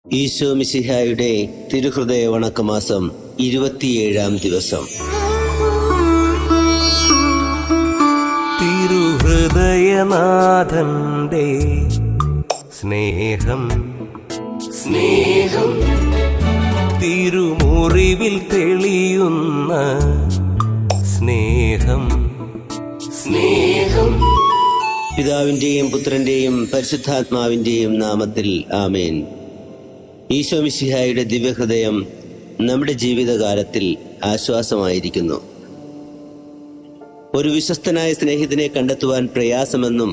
ഈശോ മിശിഹായുടെ തിരുഹൃദയ വണക്കമാസം 27-ാം ദിവസം. തിരുഹൃദയനാഥന്റെ സ്നേഹം തിരുമുറിവിൽ തെളിയുന്ന സ്നേഹം പിതാവിന്റെയും പുത്രന്റെയും പരിശുദ്ധാത്മാവിന്റെയും നാമത്തിൽ ആമേൻ. ഈശോ മിശിഹായുടെ ദിവ്യഹൃദയം നമ്മുടെ ജീവിതകാലത്തിൽ ആശ്വാസമായിരിക്കുന്നു. ഒരു വിശ്വസ്തനായ സ്നേഹിതനെ കണ്ടെത്തുവാൻ പ്രയാസമെന്നും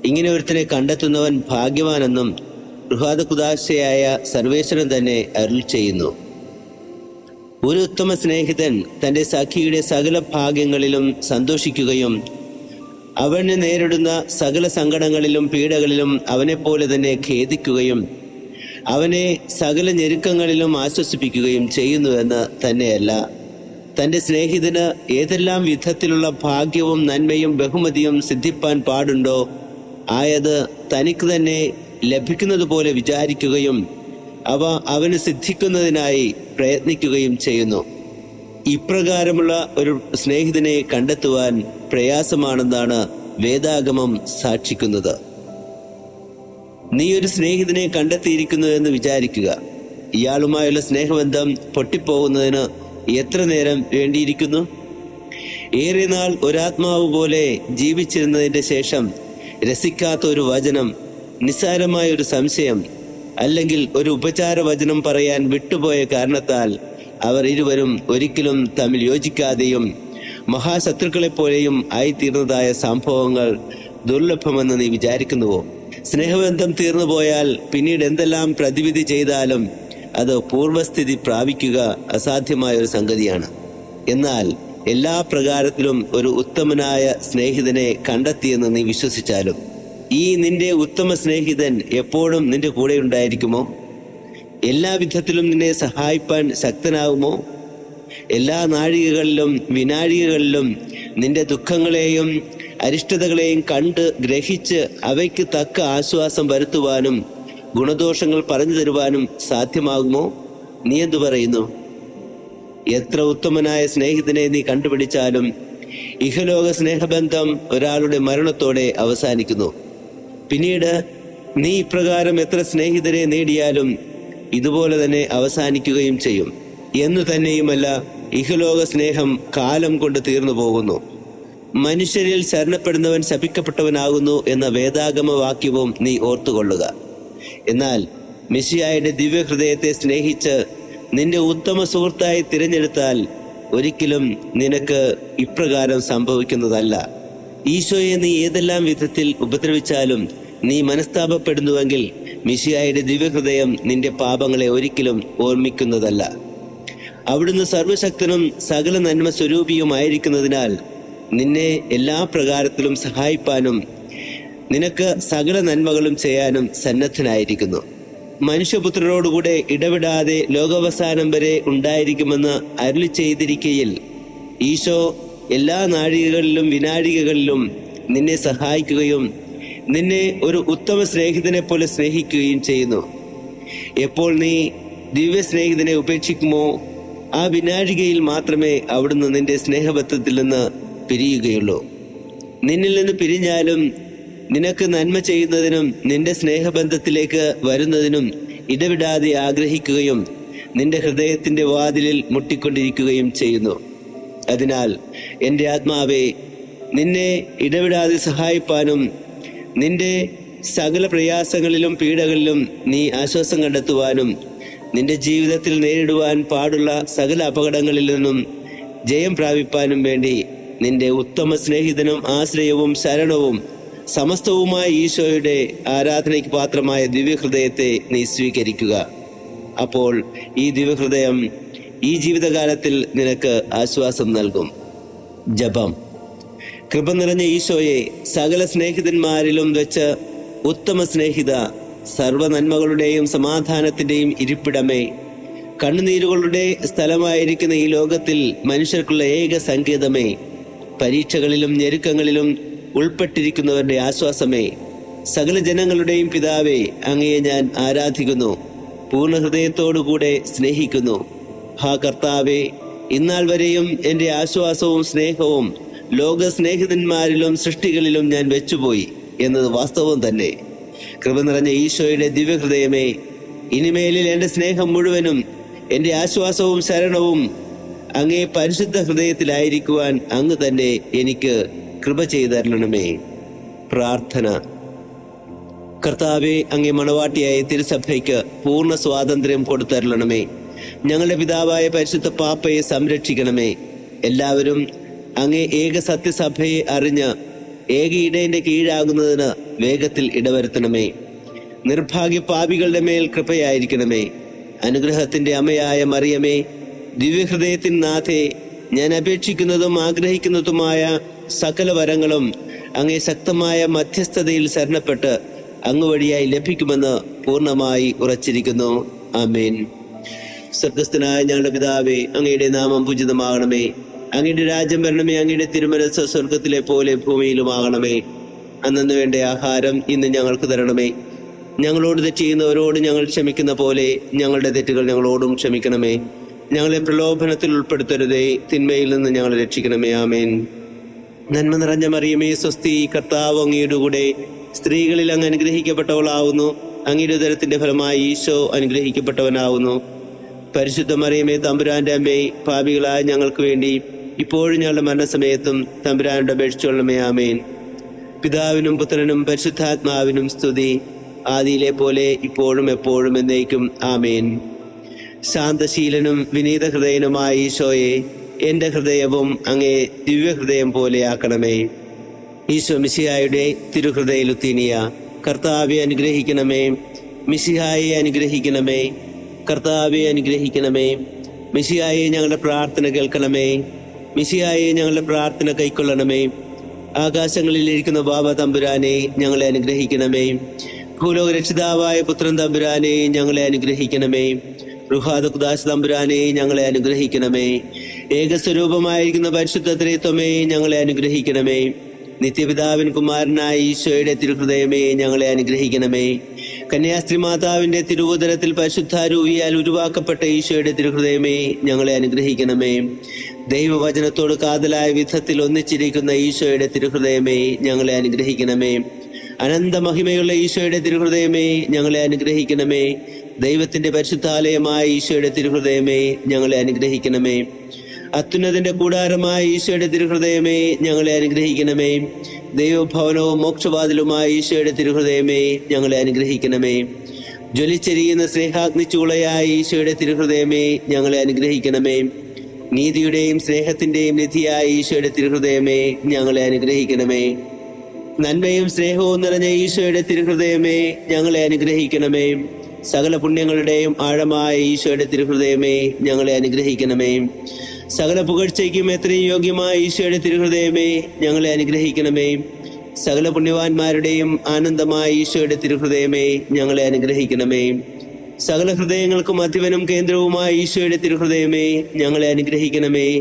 ഇങ്ങനെ ഒരുത്തനെ കണ്ടെത്തുന്നവൻ ഭാഗ്യവാനെന്നും റുഹാദ കുദാശയായ സർവേശ്വരൻ തന്നെ അരുൾ ചെയ്യുന്നു. ഒരു ഉത്തമ സ്നേഹിതൻ തന്റെ സഖിയുടെ സകല ഭാഗ്യങ്ങളിലും സന്തോഷിക്കുകയും അവന് നേരിടുന്ന സകല സങ്കടങ്ങളിലും പീഡകളിലും അവനെപ്പോലെ തന്നെ ഖേദിക്കുകയും അവനെ സകല ഞെരുക്കങ്ങളിലും ആശ്വസിപ്പിക്കുകയും ചെയ്യുന്നുവെന്ന് തന്നെയല്ല, തന്റെ സ്നേഹിതന് ഏതെല്ലാം വിധത്തിലുള്ള ഭാഗ്യവും നന്മയും ബഹുമതിയും സിദ്ധിപ്പാൻ പാടുണ്ടോ ആയത് തനിക്ക് തന്നെ ലഭിക്കുന്നത് പോലെ വിചാരിക്കുകയും അവ അവന് സിദ്ധിക്കുന്നതിനായി പ്രയത്നിക്കുകയും ചെയ്യുന്നു. ഇപ്രകാരമുള്ള ഒരു സ്നേഹിതനെ കണ്ടെത്തുവാൻ പ്രയാസമാണെന്നാണ് വേദാഗമം സാക്ഷിക്കുന്നത്. നീ ഒരു സ്നേഹിതനെ കണ്ടെത്തിയിരിക്കുന്നു എന്ന് വിചാരിക്കുക. ഇയാളുമായുള്ള സ്നേഹബന്ധം പൊട്ടിപ്പോകുന്നതിന് എത്ര നേരം വേണ്ടിയിരിക്കുന്നു? ഏറെ നാൾ ഒരാത്മാവ് പോലെ ജീവിച്ചിരുന്നതിന്റെ ശേഷം രസിക്കാത്ത ഒരു വചനം, നിസ്സാരമായ ഒരു സംശയം, അല്ലെങ്കിൽ ഒരു ഉപചാര വചനം പറയാൻ വിട്ടുപോയ കാരണത്താൽ അവർ ഇരുവരും ഒരിക്കലും തമ്മിൽ യോജിക്കാതെയും മഹാശത്രുക്കളെപ്പോലെയും ആയിത്തീർന്നതായ സംഭവങ്ങൾ ദുർലഭമെന്ന് നീ വിചാരിക്കുന്നുവോ? സ്നേഹബന്ധം തീർന്നു പോയാൽ പിന്നീട് എന്തെല്ലാം പ്രതിവിധി ചെയ്താലും അത് പൂർവസ്ഥിതി പ്രാപിക്കുക അസാധ്യമായ ഒരു സംഗതിയാണ്. എന്നാൽ എല്ലാ പ്രകാരത്തിലും ഒരു ഉത്തമനായ സ്നേഹിതനെ കണ്ടെത്തിയെന്ന് നീ വിശ്വസിച്ചാലും ഈ നിന്റെ ഉത്തമ സ്നേഹിതൻ എപ്പോഴും നിന്റെ കൂടെ ഉണ്ടായിരിക്കുമോ? എല്ലാ വിധത്തിലും നിന്നെ സഹായിപ്പാൻ ശക്തനാകുമോ? എല്ലാ നാഴികകളിലും വിനാഴികകളിലും നിന്റെ ദുഃഖങ്ങളെയും അരിഷ്ടതകളെയും കണ്ട് ഗ്രഹിച്ച് അവയ്ക്ക് തക്ക ആശ്വാസം വരുത്തുവാനും ഗുണദോഷങ്ങൾ പറഞ്ഞു തരുവാനും സാധ്യമാകുമോ? നീ എന്തു പറയുന്നു? എത്ര ഉത്തമനായ സ്നേഹിതനെ നീ കണ്ടുപിടിച്ചാലും ഇഹലോക സ്നേഹബന്ധം ഒരാളുടെ മരണത്തോടെ അവസാനിക്കുന്നു. പിന്നീട് നീ ഇപ്രകാരം എത്ര സ്നേഹിതരെ നേടിയാലും ഇതുപോലെ തന്നെ അവസാനിക്കുകയും ചെയ്യും. എന്നു തന്നെയുമല്ല, ഇഹലോക സ്നേഹം കാലം കൊണ്ട് തീർന്നു പോകുന്നു. മനുഷ്യരിൽ ശരണപ്പെടുന്നവൻ ശപിക്കപ്പെട്ടവനാകുന്നു എന്ന വേദാഗമ വാക്യവും നീ ഓർത്തുകൊള്ളുക. എന്നാൽ മിശിഹായുടെ ദിവ്യഹൃദയത്തെ സ്നേഹിച്ച് നിന്റെ ഉത്തമ സുഹൃത്തായി തിരഞ്ഞെടുത്താൽ ഒരിക്കലും നിനക്ക് ഇപ്രകാരം സംഭവിക്കുന്നതല്ല. ഈശോയെ നീ ഏതെല്ലാം വിധത്തിൽ ഉപദ്രവിച്ചാലും നീ മനസ്താപപ്പെടുന്നുവെങ്കിൽ മിശിഹായുടെ ദിവ്യഹൃദയം നിന്റെ പാപങ്ങളെ ഒരിക്കലും ഓർമ്മിക്കുന്നതല്ല. അവിടുന്ന് സർവശക്തനും സകല നന്മ സ്വരൂപിയുമായിരിക്കുന്നതിനാൽ നിന്നെ എല്ലാ പ്രകാരത്തിലും സഹായിപ്പാനും നിനക്ക് സകല നന്മകളും ചെയ്യാനും സന്നദ്ധനായിരിക്കുന്നു. മനുഷ്യപുത്രരോടുകൂടെ ഇടവിടാതെ ലോകാവസാനം വരെ ഉണ്ടായിരിക്കുമെന്ന് അരുളി ചെയ്തിരിക്കയിൽ ഈശോ എല്ലാ നാഴികകളിലും വിനാഴികകളിലും നിന്നെ സഹായിക്കുകയും നിന്നെ ഒരു ഉത്തമ സ്നേഹിതനെ പോലെ സ്നേഹിക്കുകയും ചെയ്യുന്നു. എപ്പോൾ നീ ദിവ്യ സ്നേഹിതനെ ഉപേക്ഷിക്കുമോ ആ വിനാഴികയിൽ മാത്രമേ അവിടുന്ന് നിന്റെ സ്നേഹബന്ധത്തിൽ നിന്ന് പിരിയുകയുള്ളൂ. നിന്നിൽ നിന്ന് പിരിഞ്ഞാലും നിനക്ക് നന്മ ചെയ്യുന്നതിനും നിന്റെ സ്നേഹബന്ധത്തിലേക്ക് വരുന്നതിനും ഇടവിടാതെ ആഗ്രഹിക്കുകയും നിന്റെ ഹൃദയത്തിന്റെ വാതിലിൽ മുട്ടിക്കൊണ്ടിരിക്കുകയും ചെയ്യുന്നു. അതിനാൽ എൻ്റെ ആത്മാവേ, നിന്നെ ഇടവിടാതെ സഹായിപ്പാനും നിന്റെ സകല പ്രയാസങ്ങളിലും പീഡകളിലും നീ ആശ്വാസം കണ്ടെത്തുവാനും നിന്റെ ജീവിതത്തിൽ നേരിടുവാൻ പാടുള്ള സകല അപകടങ്ങളിൽ നിന്നും ജയം പ്രാപിപ്പാനും വേണ്ടി നിന്റെ ഉത്തമ സ്നേഹിതനും ആശ്രയവും ശരണവും സമസ്തവുമായ ഈശോയുടെ ആരാധനയ്ക്ക് പാത്രമായ ദിവ്യഹൃദയത്തെ നീ സ്വീകരിക്കുക. അപ്പോൾ ഈ ദിവ്യഹൃദയം ഈ ജീവിതകാലത്തിൽ നിനക്ക് ആശ്വാസം നൽകും. ജപം. കൃപ നിറഞ്ഞ ഈശോയെ, സകല സ്നേഹിതന്മാരിലും വെച്ച് ഉത്തമ സ്നേഹിത, സർവനന്മകളുടെയും സമാധാനത്തിന്റെയും ഇരിപ്പിടമേ, കണ്ണുനീരുകളുടെ സ്ഥലമായിരിക്കുന്ന ഈ ലോകത്തിൽ മനുഷ്യർക്കുള്ള ഏക സങ്കേതമേ, പരീക്ഷകളിലും ഞെരുക്കങ്ങളിലും ഉൾപ്പെട്ടിരിക്കുന്നവരുടെ ആശ്വാസമേ, സകല ജനങ്ങളുടെയും പിതാവേ, അങ്ങയെ ഞാൻ ആരാധിക്കുന്നു. പൂർണ്ണ ഹൃദയത്തോടുകൂടെ സ്നേഹിക്കുന്നു. ഹാ കർത്താവേ, ഇന്നാൾ വരെയും എൻ്റെ ആശ്വാസവും സ്നേഹവും ലോക സ്നേഹിതന്മാരിലും സൃഷ്ടികളിലും ഞാൻ വെച്ചുപോയി എന്നത് വാസ്തവം തന്നെ. കൃപ നിറഞ്ഞ ഈശോയുടെ ദിവ്യഹൃദയമേ, ഇനിമേലിൽ എൻ്റെ സ്നേഹം മുഴുവനും എൻ്റെ ആശ്വാസവും ശരണവും അങ്ങേ പരിശുദ്ധ ഹൃദയത്തിലായിരിക്കുവാൻ അങ്ങ് തന്നെ എനിക്ക് കൃപ ചെയ്തരണമേ. പ്രാർത്ഥന. കർത്താവെ, അങ്ങേ മണവാട്ടിയായ തിരുസഭയ്ക്ക് പൂർണ്ണ സ്വാതന്ത്ര്യം കൊടുത്തരണമേ. ഞങ്ങളുടെ പിതാവായ പരിശുദ്ധ പാപ്പയെ സംരക്ഷിക്കണമേ. എല്ലാവരും അങ്ങേ ഏക സത്യസഭയെ അറിഞ്ഞ് ഏക ഇടയന്റെ കീഴാകുന്നതിന് വേഗത്തിൽ ഇടവരുത്തണമേ. നിർഭാഗ്യ പാപികളുടെ മേൽ കൃപയായിരിക്കണമേ. അനുഗ്രഹത്തിന്റെ അമ്മയായ മറിയമേ, ദിവ്യഹൃദയത്തിൻ നാഥേ, ഞാൻ അപേക്ഷിക്കുന്നതും ആഗ്രഹിക്കുന്നതുമായ സകല വരങ്ങളും അങ്ങേ ശക്തമായ മധ്യസ്ഥതയിൽ ശരണപ്പെട്ട് അങ്ങ് വഴിയായി ലഭിക്കുമെന്ന് പൂർണ്ണമായി ഉറച്ചിരിക്കുന്നു. ആമേൻ. സ്വർഗസ്ഥനായ ഞങ്ങളുടെ പിതാവേ, അങ്ങയുടെ നാമം പൂജിതമാകണമേ. അങ്ങയുടെ രാജ്യം വരണമേ. അങ്ങയുടെ തിരുമനസ്സ് സ്വർഗത്തിലെ പോലെ ഭൂമിയിലുമാകണമേ. അന്നു വേണ്ട ആഹാരം ഇന്ന് ഞങ്ങൾക്ക് തരണമേ. ഞങ്ങളോട് തെറ്റ് ചെയ്യുന്നവരോട് ഞങ്ങൾ ക്ഷമിക്കുന്ന പോലെ ഞങ്ങളുടെ തെറ്റുകൾ ഞങ്ങളോടും ക്ഷമിക്കണമേ. ഞങ്ങളെ പ്രലോഭനത്തിൽ ഉൾപ്പെടുത്തരുതേ, തിന്മയിൽ നിന്ന് ഞങ്ങളെ രക്ഷിക്കണമേ. ആമേൻ. നന്മ നിറഞ്ഞ മറിയമേ, സ്വസ്തി, കർത്താവ് അങ്ങയുടെ കൂടെ സ്ത്രീകളിൽ അങ്ങ് അനുഗ്രഹിക്കപ്പെട്ടവളാവുന്നു. അങ്ങയുടെ ഉദരത്തിന്റെ ഫലമായി ഈശോ അനുഗ്രഹിക്കപ്പെട്ടവനാവുന്നു. പരിശുദ്ധ മറിയമേ, തമ്പുരാന്റെ അമ്മേ, പാപികളായ ഞങ്ങൾക്ക് വേണ്ടി ഇപ്പോഴും ഞങ്ങളുടെ മരണസമയത്തും തമ്പുരാനോട് അപേക്ഷിച്ചുകൊള്ളണമേ. ആമേൻ. പിതാവിനും പുത്രനും പരിശുദ്ധാത്മാവിനും സ്തുതി, ആദിയിലെ പോലെ ഇപ്പോഴും എപ്പോഴും എന്നേക്കും. ആമേൻ. ശാന്തശീലനും വിനീത ഹൃദയനുമായ ഈശോയെ, എൻ്റെ ഹൃദയവും അങ്ങേ ദിവ്യഹൃദയം പോലെയാക്കണമേ. ഈശോ മിശിഹായുടെ തിരുഹൃദയലുത്തീനിയ. കർത്താവെ അനുഗ്രഹിക്കണമേ. മിശിഹായെ അനുഗ്രഹിക്കണമേ. കർത്താവെ അനുഗ്രഹിക്കണമേ. മിശിഹായെ ഞങ്ങളുടെ പ്രാർത്ഥന കേൾക്കണമേ. മിശിഹായെ ഞങ്ങളുടെ പ്രാർത്ഥന കൈക്കൊള്ളണമേ. ആകാശങ്ങളിൽ ഇരിക്കുന്ന ബാബ തമ്പുരാനെ ഞങ്ങളെ അനുഗ്രഹിക്കണമേ. ഭൂലോക രക്ഷിതാവായ പുത്രൻ തമ്പുരാനെ ഞങ്ങളെ അനുഗ്രഹിക്കണമേ. റുഹാദ ഖുദാസ് തമ്പുരാനെ ഞങ്ങളെ അനുഗ്രഹിക്കണമേ. ഏകസ്വരൂപമായിരിക്കുന്ന പരിശുദ്ധ ത്രിത്വമേ ഞങ്ങളെ അനുഗ്രഹിക്കണമേ. നിത്യപിതാവിൻ കുമാരനായ ഈശോയുടെ തിരുഹൃദയമേ ഞങ്ങളെ അനുഗ്രഹിക്കണമേ. കന്യാസ്ത്രീ മാതാവിന്റെ തിരുവുദരത്തിൽ പരിശുദ്ധാരൂപിയാൽ ഉരുവാക്കപ്പെട്ട ഈശോയുടെ തിരുഹൃദയമേ ഞങ്ങളെ അനുഗ്രഹിക്കണമേ. ദൈവവചനത്തോട് കാതലായ വിധത്തിൽ ഒന്നിച്ചിരിക്കുന്ന ഈശോയുടെ തിരുഹൃദയമേ ഞങ്ങളെ അനുഗ്രഹിക്കണമേ. അനന്ത മഹിമയുള്ള ഈശോയുടെ തിരുഹൃദയമേ ഞങ്ങളെ അനുഗ്രഹിക്കണമേ. ദൈവത്തിന്റെ പരിശുദ്ധാലയമായ ഈശോയുടെ തിരുഹൃദയമേ ഞങ്ങളെ അനുഗ്രഹിക്കണമേ. അത്യുന്നതിന്റെ കൂടാരമായ ഈശോയുടെ തിരുഹൃദയമേ ഞങ്ങളെ അനുഗ്രഹിക്കണമേ. ദൈവഭവനവും മോക്ഷവാതിലുമായ ഈശോയുടെ തിരുഹൃദയമേ ഞങ്ങളെ അനുഗ്രഹിക്കണമേ. ജ്വലിച്ചെരിയുന്ന സ്നേഹാഗ്നിച്ചൂളയായ ഈശോയുടെ തിരുഹൃദയമേ ഞങ്ങളെ അനുഗ്രഹിക്കണമേ. നീതിയുടെയും സ്നേഹത്തിന്റെയും നിധിയായ ഈശോയുടെ തിരുഹൃദയമേ ഞങ്ങളെ അനുഗ്രഹിക്കണമേ. നന്മയും സ്നേഹവും നിറഞ്ഞ ഈശോയുടെ തിരുഹൃദയമേ ഞങ്ങളെ അനുഗ്രഹിക്കണമേ. സകല പുണ്യങ്ങളുടെയും ആഴമായ ഈശോയുടെ തിരുഹൃദയമേ ഞങ്ങളെ അനുഗ്രഹിക്കണമേ. സകല പുകഴ്ചയ്ക്കും എത്രയും യോഗ്യമായ ഈശോയുടെ തിരുഹൃദയമേ ഞങ്ങളെ അനുഗ്രഹിക്കണമേ. സകല പുണ്യവാന്മാരുടെയും ആനന്ദമായ ഈശോയുടെ തിരുഹൃദയമേ ഞങ്ങളെ അനുഗ്രഹിക്കണമേ. സകല ഹൃദയങ്ങൾക്കും അധിപനും കേന്ദ്രവുമായ ഈശോയുടെ തിരുഹൃദയമേ ഞങ്ങളെ അനുഗ്രഹിക്കണമേ.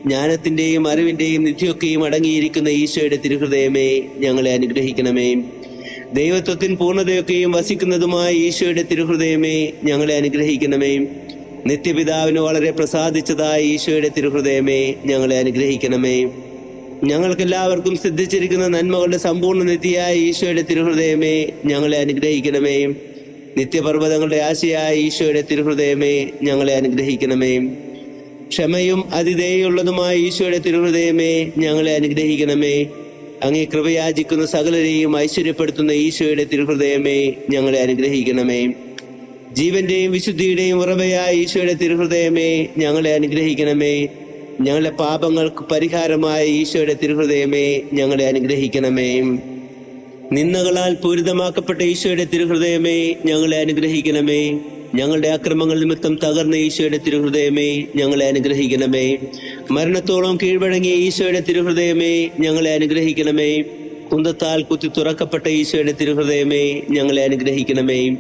ജ്ഞാനത്തിന്റെയും അറിവിന്റെയും നിധിയൊക്കെയും അടങ്ങിയിരിക്കുന്ന ഈശോയുടെ തിരുഹൃദയമേ ഞങ്ങളെ അനുഗ്രഹിക്കണമേ. ദൈവത്വത്തിൻ പൂർണ്ണതയൊക്കെയും വസിക്കുന്നതുമായ ഈശോയുടെ തിരുഹൃദയമേ ഞങ്ങളെ അനുഗ്രഹിക്കണമേ. നിത്യപിതാവിന് വളരെ പ്രസാദിച്ചതായ ഈശോയുടെ തിരുഹൃദയമേ ഞങ്ങളെ അനുഗ്രഹിക്കണമേ. ഞങ്ങൾക്കെല്ലാവർക്കും സിദ്ധിച്ചിരിക്കുന്ന നന്മകളുടെ സമ്പൂർണ്ണ നിധിയായ ഈശോയുടെ തിരുഹൃദയമേ ഞങ്ങളെ അനുഗ്രഹിക്കണമേ. നിത്യപർവ്വതങ്ങളുടെ ആശയായ ഈശോയുടെ തിരുഹൃദയമേ ഞങ്ങളെ അനുഗ്രഹിക്കണമേ. ക്ഷമയും അതിഥേയുള്ളതുമായ ഈശോയുടെ തിരുഹൃദയമേ ഞങ്ങളെ അനുഗ്രഹിക്കണമേ. അങ്ങേ കൃപയാചിക്കുന്ന സകലരെയും ഐശ്വര്യപ്പെടുത്തുന്ന ഈശോയുടെ തിരുഹൃദയമേ ഞങ്ങളെ അനുഗ്രഹിക്കണമേ. ജീവന്റെയും വിശുദ്ധിയുടെയും ഉറവയായ ഈശോയുടെ തിരുഹൃദയമേ ഞങ്ങളെ അനുഗ്രഹിക്കണമേ. ഞങ്ങളുടെ പാപങ്ങൾക്ക് പരിഹാരമായ ഈശോയുടെ തിരുഹൃദയമേ ഞങ്ങളെ അനുഗ്രഹിക്കണമേ. നിന്ദകളാൽ പൂരിതമാക്കപ്പെട്ട ഈശോയുടെ തിരുഹൃദയമേ ഞങ്ങളെ അനുഗ്രഹിക്കണമേ. ഞങ്ങളുടെ അക്രമങ്ങൾ നിമിത്തം തകർന്ന ഈശോയുടെ തിരുഹൃദയമേ ഞങ്ങളെ അനുഗ്രഹിക്കണമേ. മരണത്തോളം കീഴ്വഴങ്ങിയ ഈശോയുടെ തിരുഹൃദയമേ ഞങ്ങളെ അനുഗ്രഹിക്കണമേ. കുന്തത്താൽ കുത്തി തുറക്കപ്പെട്ട ഈശോയുടെ തിരുഹൃദയമേ ഞങ്ങളെ അനുഗ്രഹിക്കണമേ.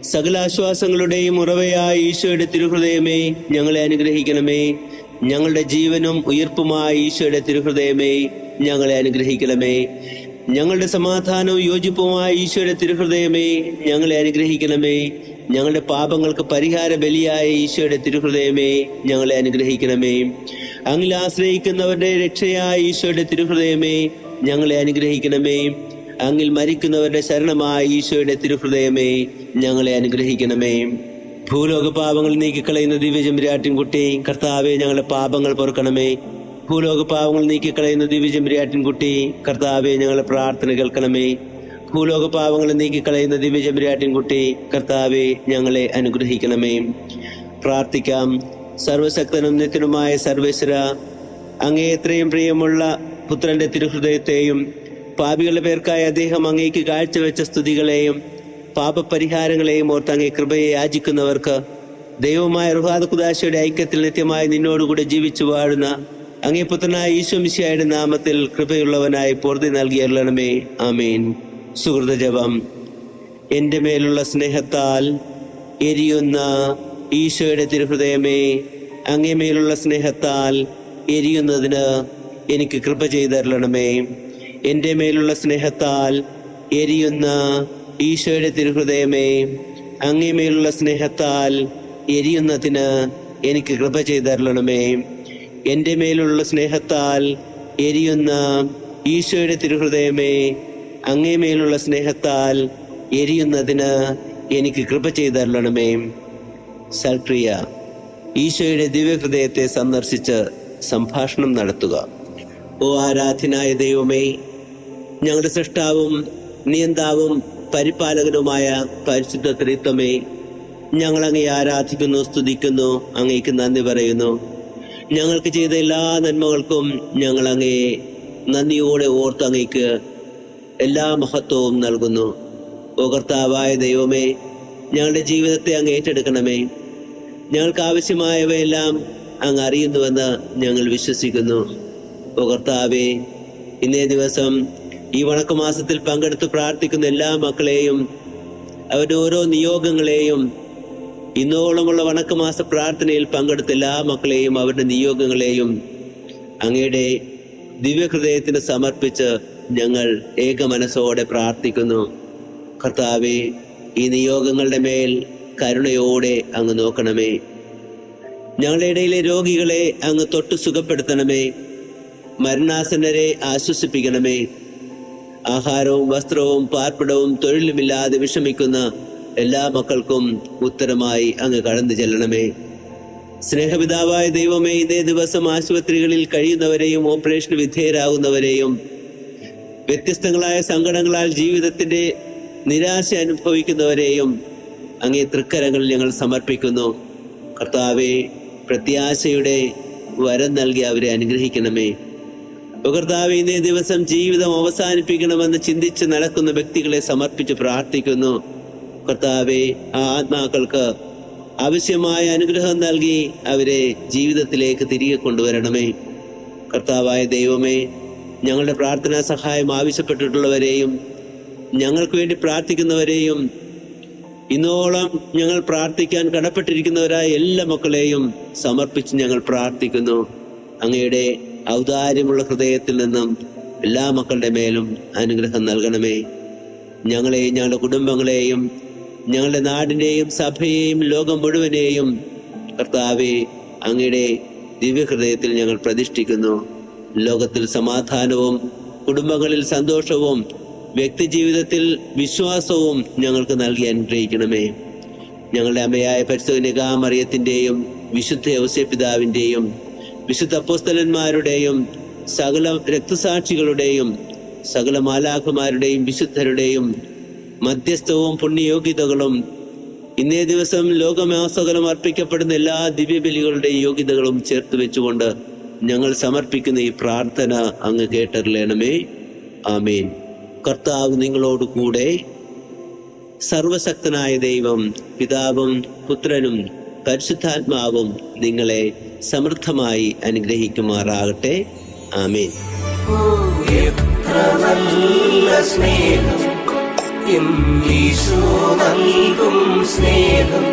സകല ആശ്വാസങ്ങളുടെയും ഉറവയായ ഈശോയുടെ തിരുഹൃദയമേ ഞങ്ങളെ അനുഗ്രഹിക്കണമേ. ഞങ്ങളുടെ ജീവനും ഉയിർപ്പുമായ ഈശോയുടെ തിരുഹൃദയമേ ഞങ്ങളെ അനുഗ്രഹിക്കണമേ. ഞങ്ങളുടെ സമാധാനവും യോജിപ്പുമായ ഈശോയുടെ തിരുഹൃദയമേ ഞങ്ങളെ അനുഗ്രഹിക്കണമേ. ഞങ്ങളുടെ പാപങ്ങൾക്ക് പരിഹാര ബലിയായ ഈശോയുടെ തിരുഹൃദയമേ, ഞങ്ങളെ അനുഗ്രഹിക്കണമേ. അങ്ങിൽ ആശ്രയിക്കുന്നവരുടെ രക്ഷയായ ഈശോയുടെ തിരുഹൃദയമേ, ഞങ്ങളെ അനുഗ്രഹിക്കണമേ. അങ്ങിൽ മരിക്കുന്നവരുടെ ശരണമായ ഈശോയുടെ തിരുഹൃദയമേ, ഞങ്ങളെ അനുഗ്രഹിക്കണമേ. ഭൂലോക പാപങ്ങൾ നീക്കിക്കളയുന്ന ദിവ്യചെമ്പുരാട്ടിൻകുട്ടി, കർത്താവെ, ഞങ്ങളുടെ പാപങ്ങൾ പൊറുക്കണമേ. ഭൂലോക പാപങ്ങൾ നീക്കിക്കളയുന്ന ദിവ്യചെമ്പുരാട്ടിൻകുട്ടി, കർത്താവെ, ഞങ്ങളുടെ പ്രാർത്ഥന കേൾക്കണമേ. ഭൂലോക പാപങ്ങൾ നീക്കിക്കളയുന്ന ദിവ്യചെമ്പുരാട്ടിൻകുട്ടി, കർത്താവെ, ഞങ്ങളെ അനുഗ്രഹിക്കണമേ. പ്രാർത്ഥിക്കാം. സർവശക്തനും നിത്യനുമായ സർവേശ്വര, അങ്ങേ എത്രയും പ്രിയമുള്ള പുത്രന്റെ തിരുഹൃദയത്തെയും പാപികളുടെ പേർക്കായി അദ്ദേഹം അങ്ങേക്ക് കാഴ്ചവെച്ച സ്തുതികളെയും പാപപരിഹാരങ്ങളെയും ഓർത്ത് അങ്ങേ കൃപയെ യാചിക്കുന്നവർക്ക് ദൈവമായ റുഹാദ ഖുദാശയുടെ ഐക്യത്തിൽ നിത്യമായി നിന്നോടുകൂടെ ജീവിച്ചു വാഴുന്ന അങ്ങേ പുത്രനായ ഈശോ മിശിഹായുടെ നാമത്തിൽ കൃപയുള്ളവനായി പൊറുതി നൽകിയരുളണമേ. ആമേൻ. സുഹൃത ജപം. എൻ്റെ മേലുള്ള സ്നേഹത്താൽ എരിയുന്ന ഈശോയുടെ തിരുഹൃദയമേ, അങ്ങേ മേലുള്ള സ്നേഹത്താൽ എരിയുന്നതിന് എനിക്ക് കൃപ ചെയ്തരുളണമേ. എൻ്റെ മേലുള്ള സ്നേഹത്താൽ എരിയുന്ന ഈശോയുടെ തിരുഹൃദയമേ, അങ്ങേ മേലുള്ള സ്നേഹത്താൽ എരിയുന്നതിന് എനിക്ക് കൃപ ചെയ്തരുളണമേ. എൻ്റെ മേലുള്ള സ്നേഹത്താൽ എരിയുന്ന ഈശോയുടെ തിരുഹൃദയമേ, അങ്ങേ മേലുള്ള സ്നേഹത്താൽ എരിയുന്നതിന് എനിക്ക് കൃപ ചെയ്തരുളണമേ. സൽക്രിയ. ഈശോയുടെ ദിവ്യഹൃദയത്തെ സന്ദർശിച്ച് സംഭാഷണം നടത്തുക. ഓ ആരാധ്യനായ ദൈവമേ, ഞങ്ങളുടെ സൃഷ്ടാവും നിയന്താവും പരിപാലകനുമായ പരിശുദ്ധ ത്രിത്വമേ, ഞങ്ങൾ അങ്ങേ ആരാധിക്കുന്നു, സ്തുതിക്കുന്നു, അങ്ങേക്ക് നന്ദി പറയുന്നു. ഞങ്ങൾക്ക് ചെയ്ത എല്ലാ നന്മകൾക്കും ഞങ്ങൾ അങ്ങയെ നന്ദിയോടെ ഓർത്ത് അങ്ങേക്ക് എല്ലാ മഹത്വവും നൽകുന്നു. ഓ കർത്താവായ ദൈവമേ, ഞങ്ങളുടെ ജീവിതത്തെ അങ്ങ് ഏറ്റെടുക്കണമേ. ഞങ്ങൾക്ക് ആവശ്യമായവയെല്ലാം അങ്ങ് അറിയുന്നുവെന്ന് ഞങ്ങൾ വിശ്വസിക്കുന്നു. ഓ കർത്താവേ, ഇന്നേ ദിവസം ഈ വണക്കമാസത്തിൽ പങ്കെടുത്ത് പ്രാർത്ഥിക്കുന്ന എല്ലാ മക്കളെയും അവരുടെ ഓരോ നിയോഗങ്ങളെയും, ഇന്നോളമുള്ള വണക്കമാസ പ്രാർത്ഥനയിൽ പങ്കെടുത്ത എല്ലാ മക്കളെയും അവരുടെ നിയോഗങ്ങളെയും അങ്ങയുടെ ദിവ്യഹൃദയത്തിന് സമർപ്പിച്ച് ഞങ്ങൾ ഏകമനസ്സോടെ പ്രാർത്ഥിക്കുന്നു. കർത്താവേ, ഈ നിയോഗങ്ങളുടെ മേൽ കരുണയോടെ അങ്ങ് നോക്കണമേ. ഞങ്ങളുടെ ഇടയിലെ രോഗികളെ അങ്ങ് തൊട്ട് സുഖപ്പെടുത്തണമേ. മരണാസന്നരെ ആശ്വസിപ്പിക്കണമേ. ആഹാരവും വസ്ത്രവും പാർപ്പിടവും തൊഴിലുമില്ലാതെ വിഷമിക്കുന്ന എല്ലാ മക്കൾക്കും ഉത്തരമായി അങ്ങ് കടന്നു ചെല്ലണമേ. സ്നേഹപിതാവായ ദൈവമേ, ഇതേ ദിവസം ആശുപത്രികളിൽ കഴിയുന്നവരെയും ഓപ്പറേഷന് വിധേയരാകുന്നവരെയും വ്യത്യസ്തങ്ങളായ സങ്കടങ്ങളാൽ ജീവിതത്തിന്റെ നിരാശ അനുഭവിക്കുന്നവരെയും അങ്ങേ തൃക്കരങ്ങളിൽ ഞങ്ങൾ സമർപ്പിക്കുന്നു. കർത്താവെ, പ്രത്യാശയുടെ വരം നൽകി അവരെ അനുഗ്രഹിക്കണമേ. കർത്താവെ, ഇന്നേ ദിവസം ജീവിതം അവസാനിപ്പിക്കണമെന്ന് ചിന്തിച്ച് നടക്കുന്ന വ്യക്തികളെ സമർപ്പിച്ച് പ്രാർത്ഥിക്കുന്നു. കർത്താവെ, ആ ആത്മാക്കൾക്ക് ആവശ്യമായ അനുഗ്രഹം നൽകി അവരെ ജീവിതത്തിലേക്ക് തിരികെ കൊണ്ടുവരണമേ. കർത്താവായ ദൈവമേ, ഞങ്ങളുടെ പ്രാർത്ഥനാ സഹായം ആവശ്യപ്പെട്ടിട്ടുള്ളവരെയും ഞങ്ങൾക്ക് വേണ്ടി പ്രാർത്ഥിക്കുന്നവരെയും ഇന്നോളം ഞങ്ങൾ പ്രാർത്ഥിക്കാൻ കടപ്പെട്ടിരിക്കുന്നവരായ എല്ലാ മക്കളെയും സമർപ്പിച്ച് ഞങ്ങൾ പ്രാർത്ഥിക്കുന്നു. അങ്ങയുടെ ഔദാര്യമുള്ള ഹൃദയത്തിൽ നിന്നും എല്ലാ മക്കളുടെ മേലും അനുഗ്രഹം നൽകണമേ. ഞങ്ങളെയും ഞങ്ങളുടെ കുടുംബങ്ങളെയും ഞങ്ങളുടെ നാടിനെയും സഭയെയും ലോകം മുഴുവനെയും കർത്താവെ, അങ്ങയുടെ ദിവ്യഹൃദയത്തിൽ ഞങ്ങൾ പ്രതിഷ്ഠിക്കുന്നു. ലോകത്തിൽ സമാധാനവും കുടുംബങ്ങളിൽ സന്തോഷവും വ്യക്തി ജീവിതത്തിൽ വിശ്വാസവും ഞങ്ങൾക്ക് നൽകി അനുഗ്രഹിക്കണമേ. ഞങ്ങളുടെ അമ്മയായ പരിശുദ്ധ കന്യകാമറിയത്തിന്റെയും വിശുദ്ധ ഔസേപ്പിതാവിന്റെയും വിശുദ്ധ അപ്പോസ്തലന്മാരുടെയും സകല രക്തസാക്ഷികളുടെയും സകല മാലാഖമാരുടെയും വിശുദ്ധരുടെയും മധ്യസ്ഥവും പുണ്യയോഗ്യതകളും ഇന്നേ ദിവസം ലോകമാസകലം അർപ്പിക്കപ്പെടുന്ന എല്ലാ ദിവ്യബലികളുടെയും യോഗ്യതകളും ചേർത്ത് വെച്ചുകൊണ്ട് ഞങ്ങൾ സമർപ്പിക്കുന്ന ഈ പ്രാർത്ഥന അങ്ങ് കേട്ടറിയണമേ. ആമേൻ. കർത്താവ് നിങ്ങളോട് കൂടെ. സർവശക്തനായ ദൈവം പിതാവും പുത്രനും പരിശുദ്ധാത്മാവും നിങ്ങളെ സമൃദ്ധമായി അനുഗ്രഹിക്കുമാറാകട്ടെ. ആമേൻ. എത്ര നല്ല സ്നേഹം, ഈശോ നൽകും സ്നേഹം